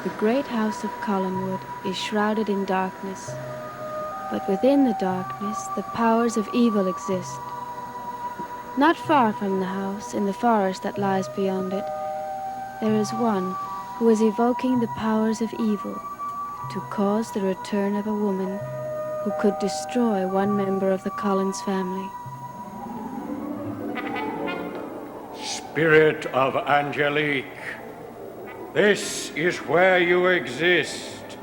The great house of Collinwood is shrouded in darkness, but within the darkness the powers of evil exist. Not far from the house, in the forest that lies beyond it, there is one who is evoking the powers of evil to cause the return of a woman who could destroy one member of the Collins family. Spirit of Angelique, this is where you exist.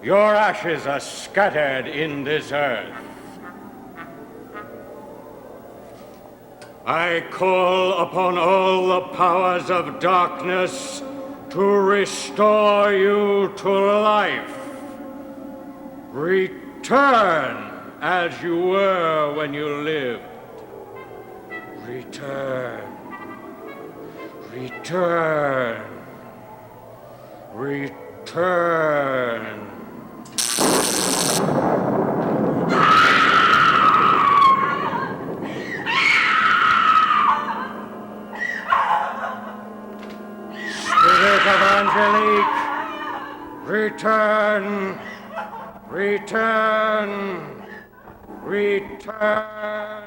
Your ashes are scattered in this earth. I call upon all the powers of darkness to restore you to life. Return as you were when you lived. Return. Return. Return. Spirit of Angelique, return. Return. Return.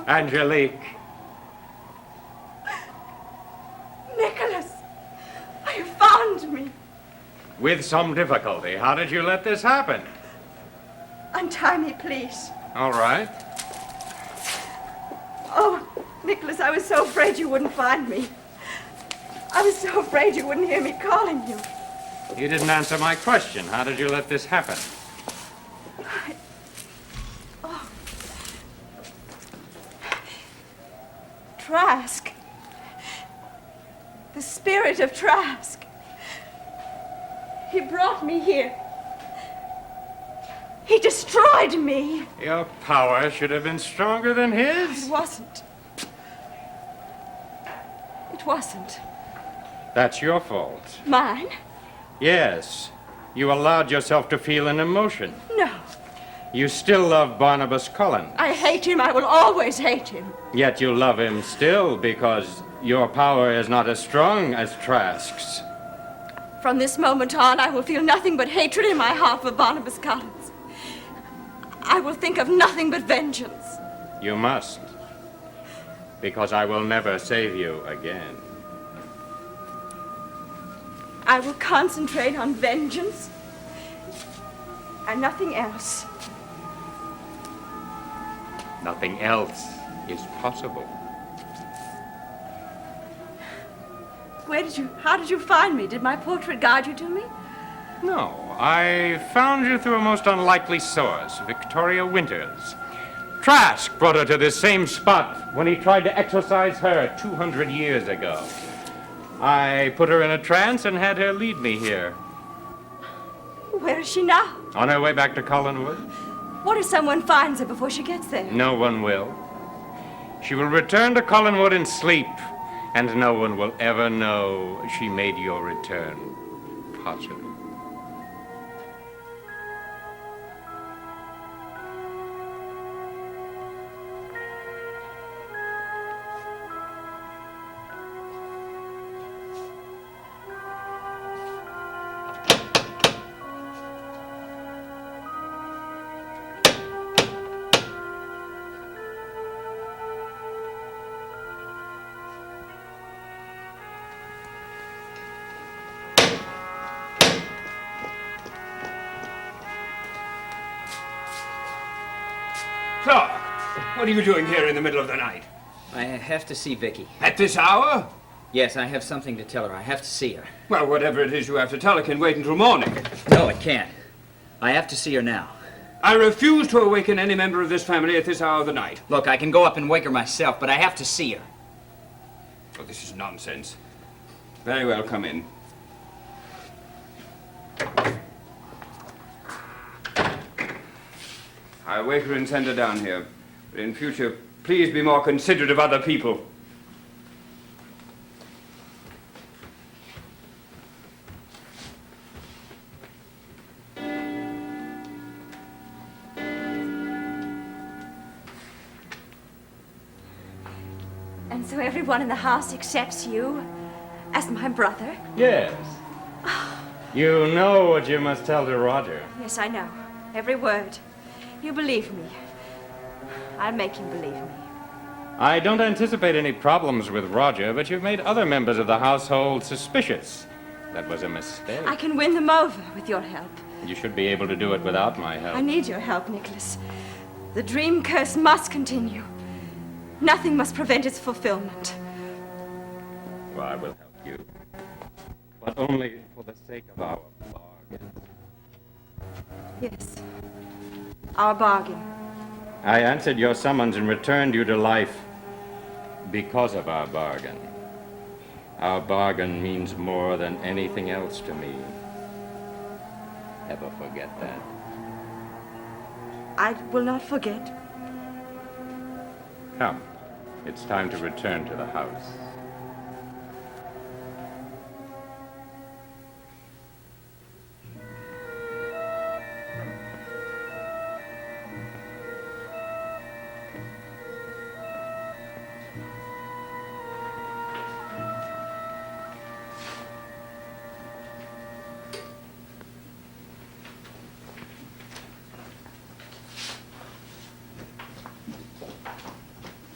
Angelique. Nicholas, you found me. With some difficulty. How did you let this happen? Untie me, please. All right. Oh, Nicholas, I was so afraid you wouldn't find me. I was so afraid you wouldn't hear me calling you. You didn't answer my question. How did you let this happen? Trask. The spirit of Trask. He brought me here. He destroyed me. Your power should have been stronger than his. It wasn't. It wasn't. That's your fault. Mine? Yes. You allowed yourself to feel an emotion. No. You still love Barnabas Collins. I hate him. I will always hate him. Yet you love him still because your power is not as strong as Trask's. From this moment on, I will feel nothing but hatred in my heart for Barnabas Collins. I will think of nothing but vengeance. You must. Because I will never save you again. I will concentrate on vengeance and nothing else. Nothing else is possible. How did you find me? Did my portrait guide you to me? No, I found you through a most unlikely source, Victoria Winters. Trask brought her to this same spot when he tried to exorcise her 200 years ago. I put her in a trance and had her lead me here. Where is she now? On her way back to Collinwood. What if someone finds her before she gets there? No one will. She will return to Collinwood and sleep, and no one will ever know she made your return possible. Clark, what are you doing here in the middle of the night? I have to see Vicky. At this hour? Yes, I have something to tell her. I have to see her. Well, whatever it is you have to tell her can wait until morning. No, it can't. I have to see her now. I refuse to awaken any member of this family at this hour of the night. Look, I can go up and wake her myself, but I have to see her. Oh, this is nonsense. Very well, come in. I'll wake her and send her down here. But in future, please be more considerate of other people. And so everyone in the house accepts you as my brother? Yes. You know what you must tell to Roger. Yes, I know. Every word. You believe me. I'll make you believe me. I don't anticipate any problems with Roger, but you've made other members of the household suspicious. That was a mistake. I can win them over with your help. You should be able to do it without my help. I need your help, Nicholas. The dream curse must continue. Nothing must prevent its fulfillment. Well, I will help you. But only for the sake of our bargain. Yes. Our bargain. I answered your summons and returned you to life because of our bargain. Our bargain means more than anything else to me. Never forget that. I will not forget. Come. It's time to return to the house.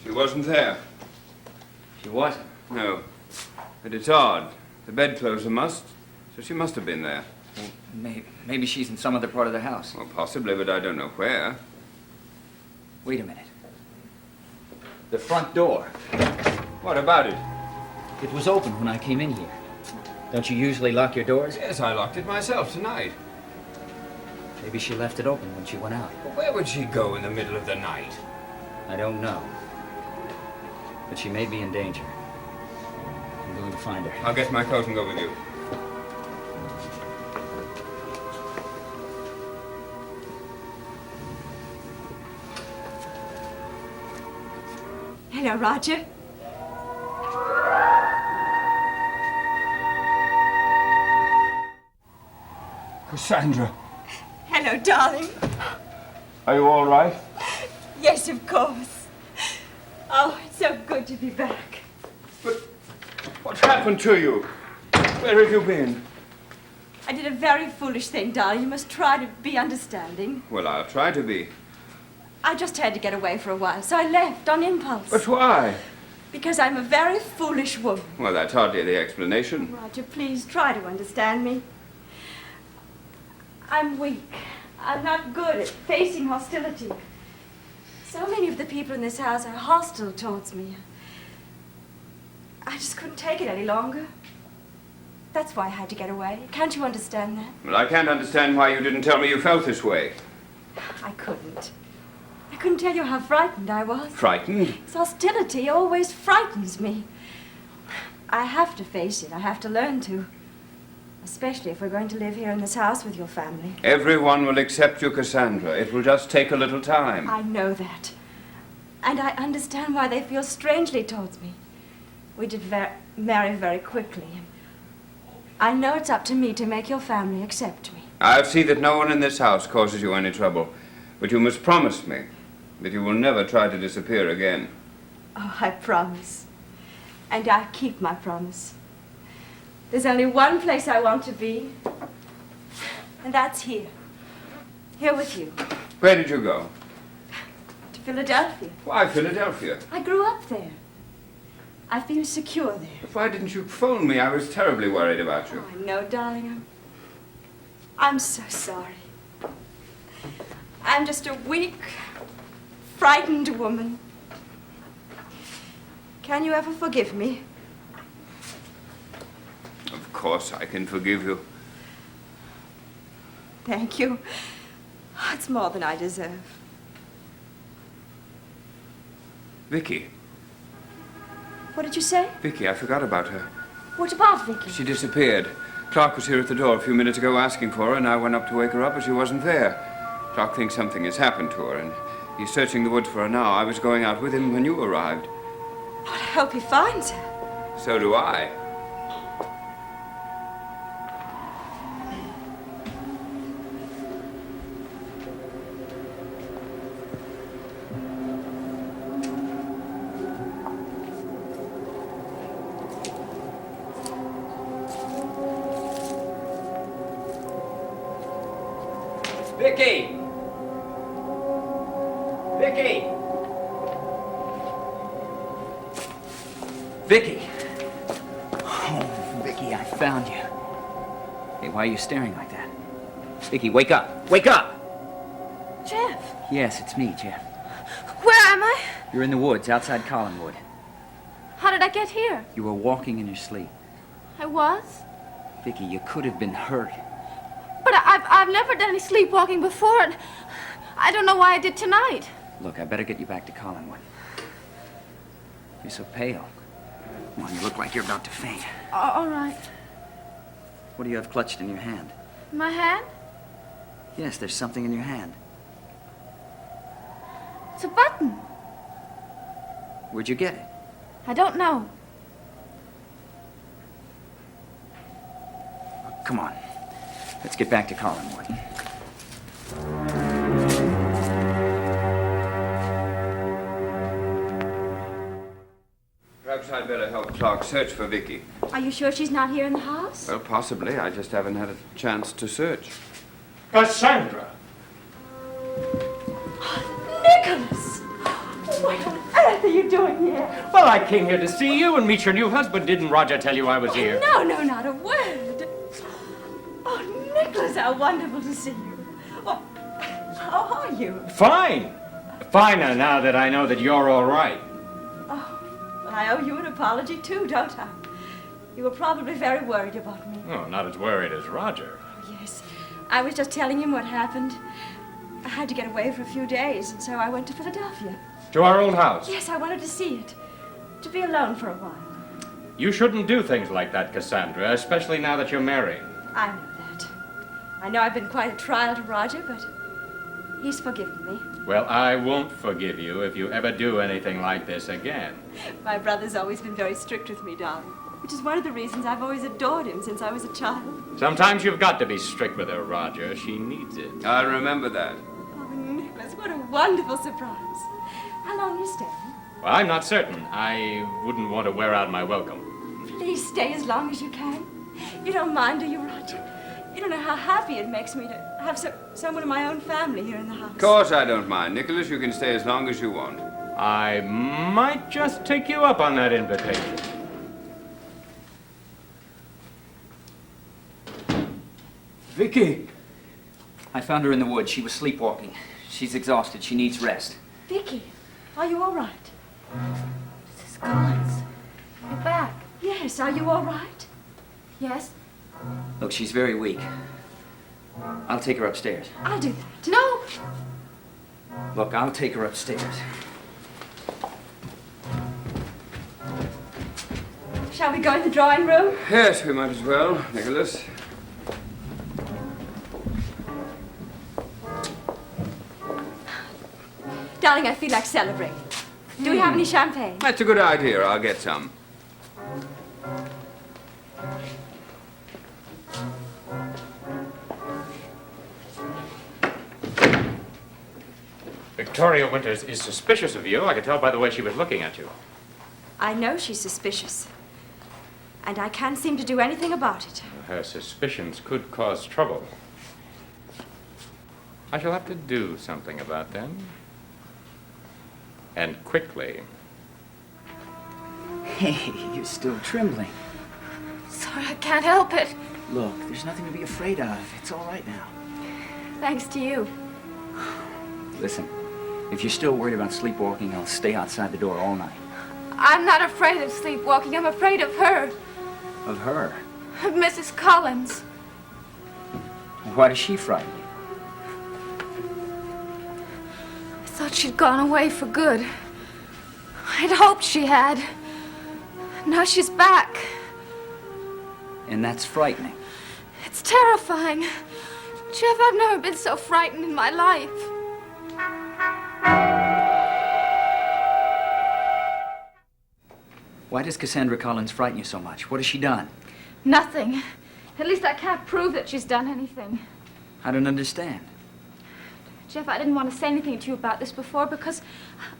She wasn't there. She wasn't. No. But it's odd. The bedclothes are mussed, so she must have been there. Well, maybe she's in some other part of the house. Well, possibly, but I don't know where. Wait a minute. The front door. What about it? It was open when I came in here. Don't you usually lock your doors? Yes, I locked it myself tonight. Maybe she left it open when she went out. But where would she go in the middle of the night? I don't know. But she may be in danger. I'm going to find her. I'll get my coat and go with you. Hello, Roger. Cassandra, Hello, darling. are you all right? Yes, of course. Oh, it's so good to be back. But what's happened to you? Where have you been? I did a very foolish thing, darling. You must try to be understanding. Well, I'll try to be. I just had to get away for a while, so I left on impulse. But why? Because I'm a very foolish woman. Well, that's hardly the explanation. Roger, please try to understand me. I'm weak. I'm not good at facing hostility. So many of the people in this house are hostile towards me. I just couldn't take it any longer. That's why I had to get away. Can't you understand that? Well, I can't understand why you didn't tell me you felt this way. I couldn't. I couldn't tell you how frightened I was. Frightened? This hostility always frightens me. I have to face it. I have to learn to. Especially if we're going to live here in this house with your family. Everyone will accept you, Cassandra. It will just take a little time. I know that. And I understand why they feel strangely towards me. We did marry very quickly. I know it's up to me to make your family accept me. I'll see that no one in this house causes you any trouble. But you must promise me that you will never try to disappear again. Oh, I promise. And I keep my promise. There's only one place I want to be, and that's here. Here with you. Where did you go? To Philadelphia. Why Philadelphia? I grew up there. I feel secure there. But why didn't you phone me? I was terribly worried about you. Oh, I know, darling. I'm so sorry. I'm just a weak, frightened woman. Can you ever forgive me? Of course I can forgive you. Thank you. It's more than I deserve. Vicky, What did you say? Vicky, I forgot about her. What about Vicky? She disappeared. Clark was here at the door a few minutes ago asking for her, and I went up to wake her up, but she wasn't there. Clark thinks something has happened to her, and he's searching the woods for her now. I was going out with him when you arrived. Lord, I hope he finds her. So do I. Vicky! Vicky! Vicky! Oh, Vicky, I found you. Hey, why are you staring like that? Vicky, wake up! Wake up! Jeff, Yes, it's me, Jeff. where am I? You're in the woods outside Collinwood. How did I get here? You were walking in your sleep. I was? Vicky, you could have been hurt. But I've never done any sleepwalking before, and I don't know why I did tonight. Look, I better get you back to Collinwood. You're so pale. Come on, you look like you're about to faint. All right. What do you have clutched in your hand? My hand? Yes, there's something in your hand. It's a button. Where'd you get it? I don't know. Come on. Let's get back to Collinwood. Perhaps I'd better help Clark search for Vicky. Are you sure she's not here in the house? Well, possibly. I just haven't had a chance to search. Cassandra! Nicholas! What on earth are you doing here? Well, I came here to see you and meet your new husband. Didn't Roger tell you I was here? No, not a word. Oh, Nicholas, how wonderful to see you. Well, how are you? Fine. Finer now that I know that you're all right. Oh, well, I owe you an apology, too, don't I? You were probably very worried about me. Oh, not as worried as Roger. Oh, yes. I was just telling him what happened. I had to get away for a few days, and so I went to Philadelphia. To our old house. Yes, I wanted to see it. To be alone for a while. You shouldn't do things like that, Cassandra, especially now that you're married. I know that. I know I've been quite a trial to Roger, but he's forgiven me. Well, I won't forgive you if you ever do anything like this again. My brother's always been very strict with me, darling, which is one of the reasons I've always adored him since I was a child. Sometimes you've got to be strict with her, Roger. She needs it. I'll remember that. Oh, Nicholas, what a wonderful surprise. How long are you staying? Well, I'm not certain. I wouldn't want to wear out my welcome. Please stay as long as you can. You don't mind, do you, Roger? You don't know how happy it makes me to have someone of my own family here in the house. Of course I don't mind. Nicholas, you can stay as long as you want. I might just take you up on that invitation. Vicky! I found her in the woods. She was sleepwalking. She's exhausted. She needs rest. Vicky, are you all right? Mrs. Collins, you're back. Yes, are you all right? Yes? Look, she's very weak. I'll take her upstairs. I'll do that. No! Look, I'll take her upstairs. Shall we go in the drawing room? Yes, we might as well, Nicholas. Darling, I feel like celebrating. Do we have any champagne? That's a good idea. I'll get some. Victoria Winters is suspicious of you. I could tell by the way she was looking at you. I know she's suspicious. And I can't seem to do anything about it. Her suspicions could cause trouble. I shall have to do something about them. And quickly. Hey, you're still trembling. Sorry, I can't help it. Look, there's nothing to be afraid of. It's all right now. Thanks to you. Listen, if you're still worried about sleepwalking, I'll stay outside the door all night. I'm not afraid of sleepwalking. I'm afraid of her. Of her? Of Mrs. Collins. Why does she frighten you? I thought she'd gone away for good. I'd hoped she had. Now she's back. And that's frightening. It's terrifying. Jeff, I've never been so frightened in my life. Why does Cassandra Collins frighten you so much? What has she done? Nothing. At least I can't prove that she's done anything. I don't understand. Jeff, I didn't want to say anything to you about this before because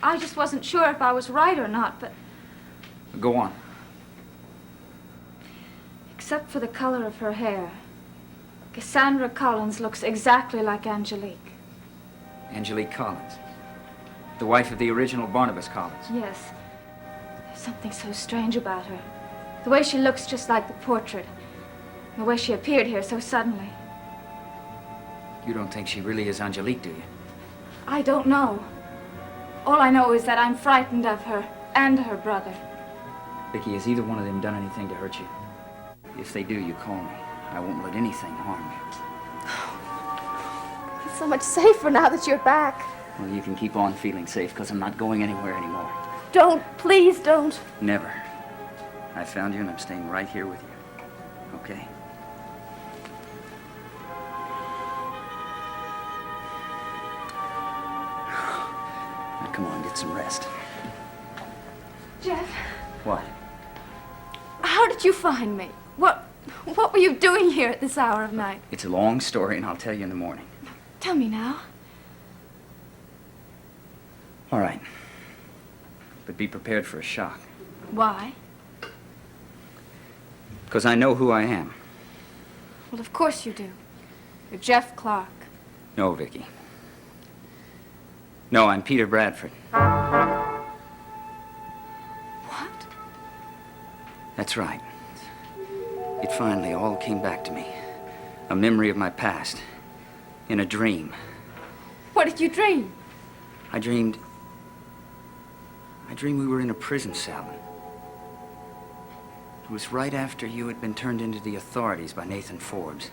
I just wasn't sure if I was right or not, but Go on. except for the color of her hair, Cassandra Collins looks exactly like Angelique. Angelique Collins. The wife of the original Barnabas Collins. Yes. There's something so strange about her. The way she looks just like the portrait. The way she appeared here so suddenly. You don't think she really is Angelique, do you? I don't know. All I know is that I'm frightened of her and her brother. Vicky, has either one of them done anything to hurt you? If they do, you call me. I won't let anything harm you. It's so much safer now that you're back. Well, you can keep on feeling safe, because I'm not going anywhere anymore. Don't, please don't. Never. I found you, and I'm staying right here with you. Okay? Now, come on, get some rest. Jeff, What? how did you find me? What were you doing here at this hour of night? It's a long story, and I'll tell you in the morning. Tell me now. All right. But be prepared for a shock. Why? Because I know who I am. Well, of course you do. You're Jeff Clark. No, Vicky. No, I'm Peter Bradford. What? That's right. It finally all came back to me. A memory of my past. In a dream. What did you dream? I dreamed we were in a prison cell. It was right after you had been turned into the authorities by Nathan Forbes.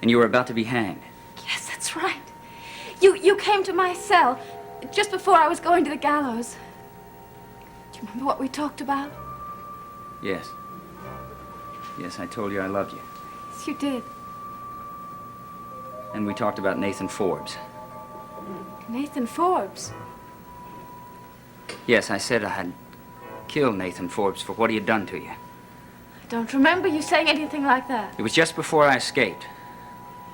And you were about to be hanged. Yes, that's right. You came to my cell just before I was going to the gallows. Do you remember what we talked about? Yes. Yes, I told you I loved you. Yes, you did. And we talked about Nathan Forbes. Nathan Forbes. Yes, I said I had killed Nathan Forbes for what he had done to you. I don't remember you saying anything like that. It was just before I escaped.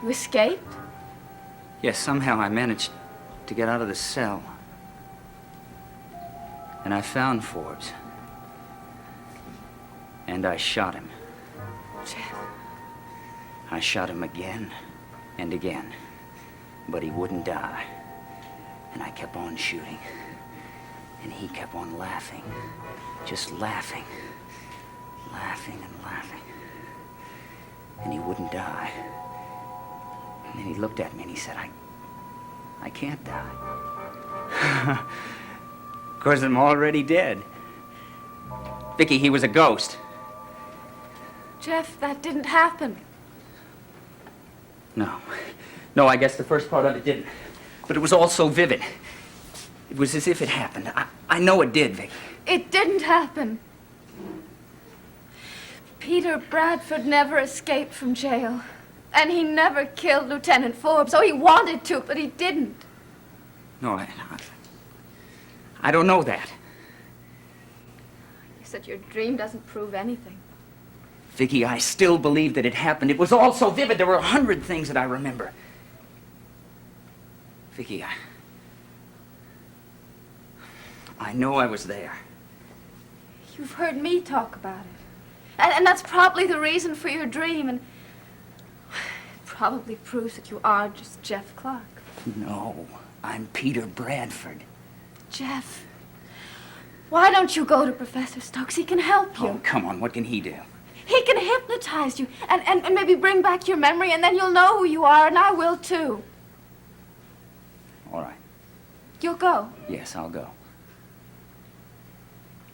You escaped? Yes, somehow I managed to get out of the cell. And I found Forbes. And I shot him. Jeff. I shot him again and again. But he wouldn't die. And I kept on shooting. And he kept on laughing. Just laughing. Laughing and laughing. And he wouldn't die. And then he looked at me and he said, I can't die. Of course, I'm already dead. Vicky, he was a ghost. Jeff, that didn't happen. No. No, I guess the first part of it didn't. But it was all so vivid. It was as if it happened. I know it did, Vicky. It didn't happen. Peter Bradford never escaped from jail. And he never killed Lieutenant Forbes. Oh, he wanted to, but he didn't. No, I don't know that. You said your dream doesn't prove anything. Vicky, I still believe that it happened. It was all so vivid. There were 100 things that I remember. Vicky, I know I was there. You've heard me talk about it. And that's probably the reason for your dream. And it probably proves that you are just Jeff Clark. No, I'm Peter Bradford. Jeff, why don't you go to Professor Stokes? He can help you. Oh, come on. What can he do? He can hypnotize you and maybe bring back your memory, and then you'll know who you are, and I will too. All right. You'll go. Yes, I'll go.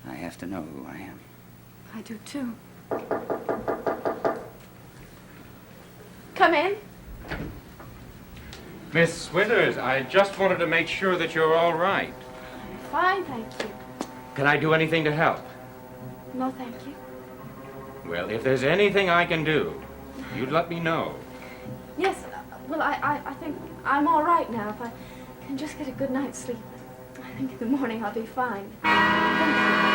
I have to know who I am. I do too. Come in. Miss Withers, I just wanted to make sure that you're all right. Fine, thank you. Can I do anything to help? No, thank you. Well, if there's anything I can do, you'd let me know. Yes, well, I think I'm all right now. If I can just get a good night's sleep, I think in the morning I'll be fine. Thank you.